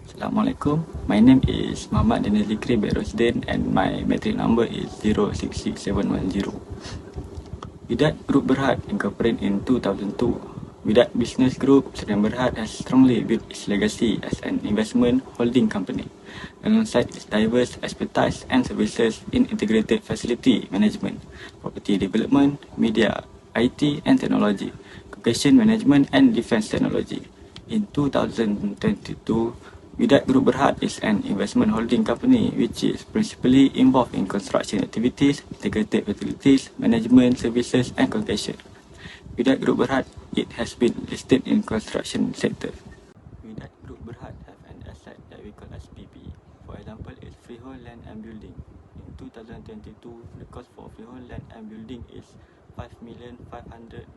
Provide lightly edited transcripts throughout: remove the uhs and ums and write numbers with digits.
Assalamualaikum. My name is MOHAMAD dan ZIKRY by ROSDIN and my matric number is 066710. Widat Group Berhad incorporated in 2002. Widat Business Group Sdn Berhad has strongly built its legacy as an investment holding company alongside its diverse expertise and services in integrated facility management, property development, media, IT and technology, communication management and defense technology. In 2022, Widat Group Berhad is an investment holding company which is principally involved in construction activities, integrated facilities, management services and communication. Widat Group Berhad, it has been listed in construction sector. Widat Group Berhad have an asset that we call as PPE. For example, it's freehold land and building. In 2022, the cost for freehold land and building is RM5,594,276.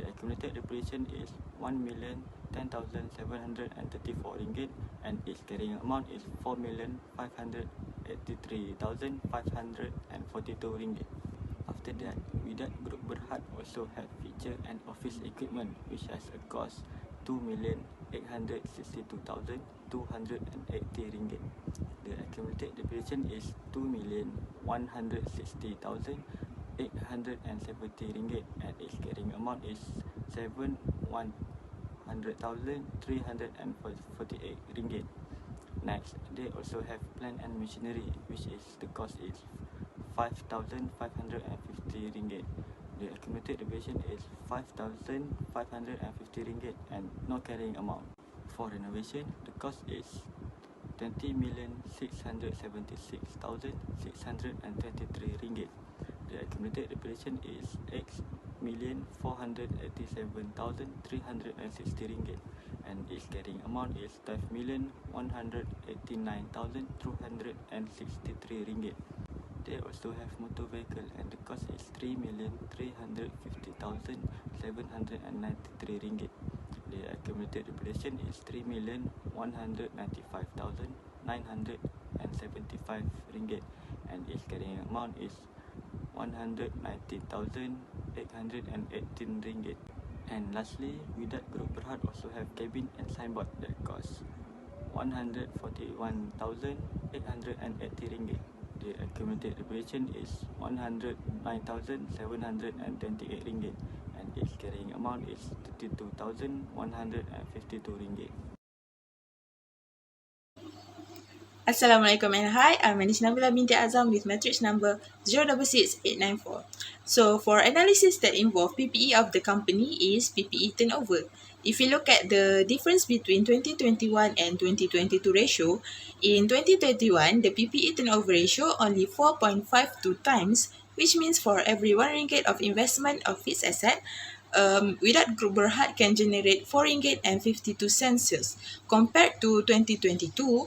The accumulated depreciation is RM1,010,734 and its carrying amount is RM4,083,542. After that, Widat Group Berhad also have feature and office equipment which has a cost RM2,862,280. The accumulated depreciation is RM2,160,870 and its carrying amount is RM7,100,348. Next, they also have plant and machinery which is the cost is RM5,550. The accumulated depreciation is RM5,550 and no carrying amount. For renovation, the cost is RM20,676,623. The accumulated depreciation is RM487,360 and its carrying amount is RM12,189,263. They also have motor vehicle and the cost is RM3,350,793. The accumulated depreciation is RM3,195,975 and its carrying amount is RM190,818. And lastly, Widat Group Berhad also have cabin and signboard that cost RM141,880. The accumulated depreciation is RM109,728 and its carrying amount is RM32,152. Assalamualaikum and hi, my name is Nabiela binti AZAM with matrix number 066894. So for analysis that involve PPE of the company is PPE turnover. If you look at the difference between 2021 and 2022 ratio, in 2021, the PPE turnover ratio only 4.52 times, which means for every RM1 of investment of fixed asset, Widat Group Berhad can generate RM4.52 sales. Compared to 2022,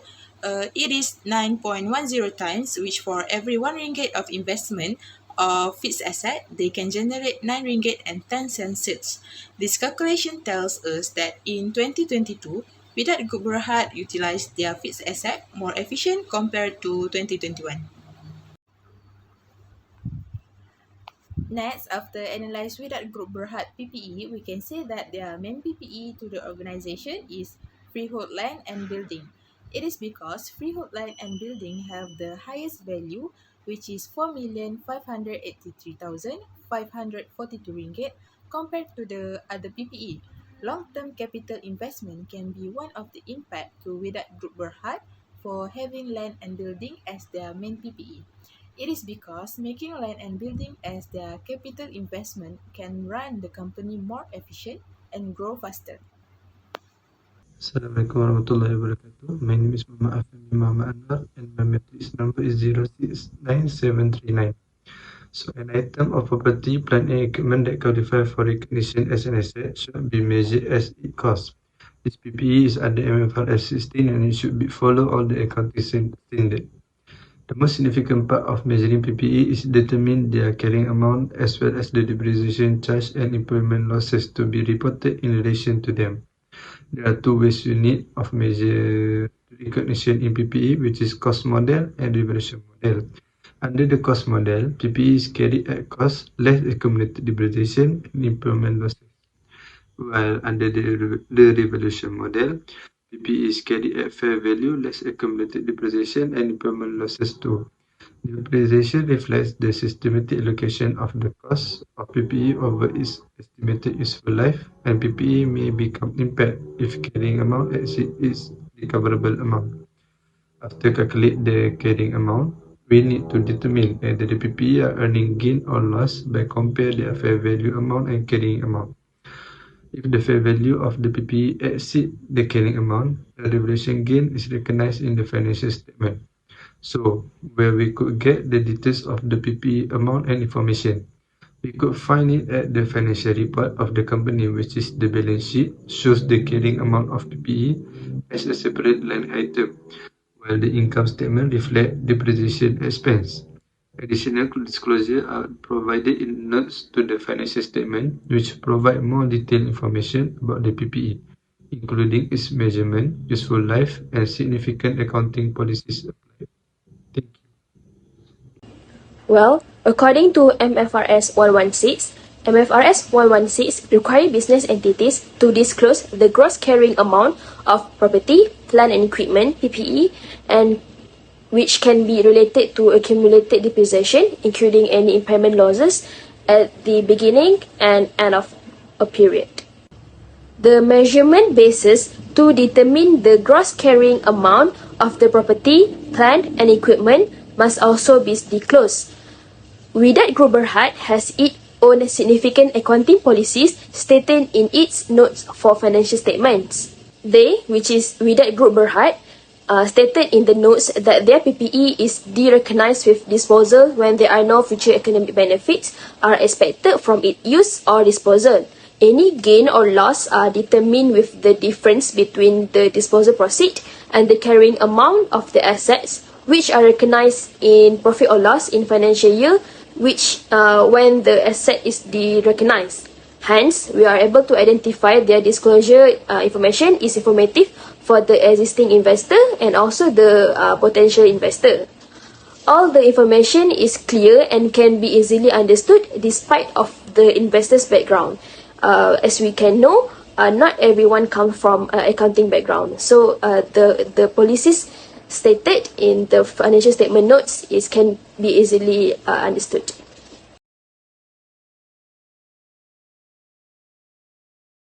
it is 9.10 times, which for every RM1 of investment of fixed asset, they can generate RM9.10 sales. This calculation tells us that in 2022, Widat Group Berhad utilized their fixed asset more efficient compared to 2021. Next, after analyze Widat Group Berhad PPE, we can say that their main PPE to the organization is freehold land and building. It is because freehold land and building have the highest value, which is RM4,583,542 compared to the other PPE. Long-term capital investment can be one of the impact to Widat Group Berhad for having land and building as their main PPE. It is because making land and building as their capital investment can run the company more efficient and grow faster. Assalamualaikum warahmatullahi wabarakatuh. My name is Muhammad ANUAR and my matrix number is 069739. So an item of property, plant and equipment that qualify for recognition as an asset should be measured as it costs. This PPE is under MFRS 16 and it should follow all the accounting standard. The most significant part of measuring PPE is determine their carrying amount as well as the depreciation charge and impairment losses to be reported in relation to them. There are two ways you need of measure recognition in PPE, which is cost model and depreciation model. Under the cost model, PPE is carried at cost less accumulated depreciation and impairment losses. while under the revaluation model, PPE is carried at fair value less accumulated depreciation and impairment losses too. Depreciation reflects the systematic allocation of the cost of PPE over its estimated useful life, and PPE may become impaired if carrying amount exceeds its recoverable amount. After calculate the carrying amount, we need to determine whether the PPE are earning gain or loss by compare their fair value amount and carrying amount. If the fair value of the PPE exceeds the carrying amount, the revaluation gain is recognized in the financial statement. So, where we could get the details of the PPE amount and information, we could find it at the financial report of the company, which is the balance sheet, shows the carrying amount of PPE as a separate line item, while the income statement reflects depreciation expense. Additional disclosure are provided in notes to the financial statement, which provide more detailed information about the PPE, including its measurement, useful life, and significant accounting policies applied. Thank you. Well, according to MFRS 116 require business entities to disclose the gross carrying amount of property, plant and equipment, PPE, and which can be related to accumulated depreciation, including any impairment losses at the beginning and end of a period. The measurement basis to determine the gross carrying amount of the property, plant and equipment must also be disclosed. Wydad Group Berhad has its own significant accounting policies stated in its notes for financial statements. They, which is Wydad Group Berhad, stated in the notes that their PPE is de-recognized with disposal when there are no future economic benefits are expected from its use or disposal. Any gain or loss are determined with the difference between the disposal proceed and the carrying amount of the assets, which are recognized in profit or loss in financial year, which when the asset is de-recognized. Hence, we are able to identify their disclosure information is informative for the existing investor and also the potential investor. All the information is clear and can be easily understood despite of the investor's background. As we can know, not everyone comes from accounting background. So the policies stated in the financial statement notes can be easily understood.